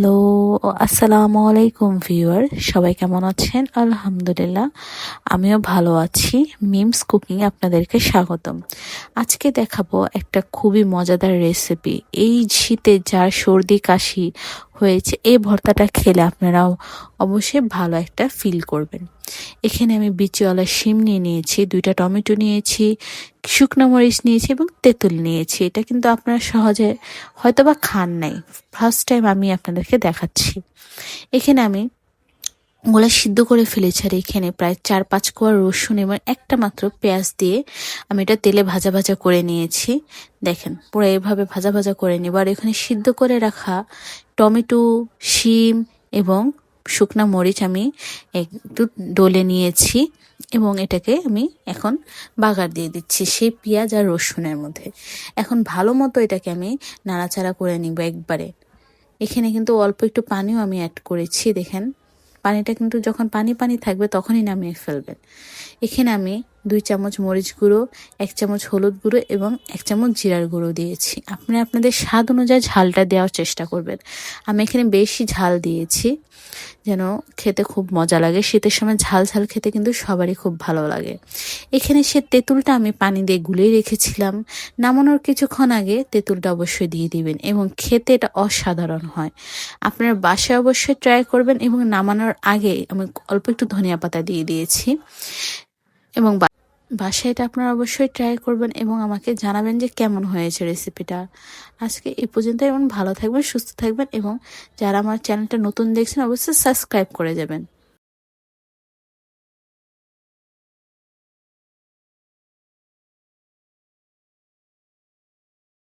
Hello, আসসালামু আলাইকুম viewer, সবাই কেমন আছেন? আলহামদুলিল্লাহ, আমিও ভালো আছি। মিমস কুকিং আপনাদেরকে স্বাগতম। আজকে দেখাবো একটা খুবই মজাদার রেসিপি। এই শীতে যার সর্দি কাশি হয়েছে, এই ভর্তাটা খেলে আপনারাও অবশ্যই ভালো একটা ফিল করবেন। এখানে আমি বিচিওয়ালা শিম নিয়েছি, 2টা টমেটো নিয়েছি, শুকনো মরিচ নিয়েছি এবং তেঁতুল নিয়েছি। এটা কিন্তু আপনারা সহজে হয়তোবা খান নাই, ফার্স্ট টাইম আমি আপনাদেরকে দেখাচ্ছি। এখানে আমি ওগুলা সিদ্ধ করে ফেলেছি, আর এখানে প্রায় 4-5 কোয়া রসুন এবং একটা মাত্র পেঁয়াজ দিয়ে আমি এটা তেলে ভাজা ভাজা করে নিয়েছি। দেখেন, পুরো এভাবে ভাজা ভাজা করে নেব। আর এখানে সিদ্ধ করে রাখা টমেটো, শিম এবং শুকনা মরিচ আমি একটু ডলে নিয়েছি এবং এটাকে আমি এখন বাগার দিয়ে দিচ্ছি সেই পেঁয়াজ আর রসুনের মধ্যে। এখন ভালো মতো এটাকে আমি নাড়াচাড়া করে নিব একবারে। এখানে কিন্তু অল্প একটু পানিও আমি অ্যাড করেছি। দেখেন, পানিটা কিন্তু যখন পানি পানি থাকবে তখনই নামিয়ে ফেলবেন। এখানে আমি 2 চামচ মরিচ গুঁড়ো, 1 চামচ হলুদ গুঁড়ো এবং 1 চামচ জিরার গুঁড়ো দিয়েছি। আপনারা আপনাদের স্বাদ অনুযায়ী ঝালটা দেওয়ার চেষ্টা করবেন। আমি এখানে বেশি ঝাল দিয়েছি যেন খেতে খুব মজা লাগে। শীতের সময় ঝাল ঝাল খেতে কিন্তু সবারই খুব ভালো লাগে। এখানে সে তেঁতুলটা আমি পানি দিয়ে গুলিয়ে রেখেছিলাম। নামানোর কিছুক্ষণ আগে তেঁতুলটা অবশ্যই দিয়ে দিবেন এবং খেতে এটা অসাধারণ হয়। আপনার বাসায় অবশ্যই ট্রাই করবেন এবং নামানোর আগে আমি অল্প একটু ধনিয়া পাতা দিয়ে দিয়েছি এবং বাসায় এটা আপনারা অবশ্যই ট্রাই করবেন এবং আমাকে জানাবেন যে কেমন হয়েছে রেসিপিটা। আজকে এই পর্যন্ত, এবং ভালো থাকবেন, সুস্থ থাকবেন এবং যারা আমার চ্যানেলটা নতুন দেখছেন অবশ্যই সাবস্ক্রাইব করে যাবেন।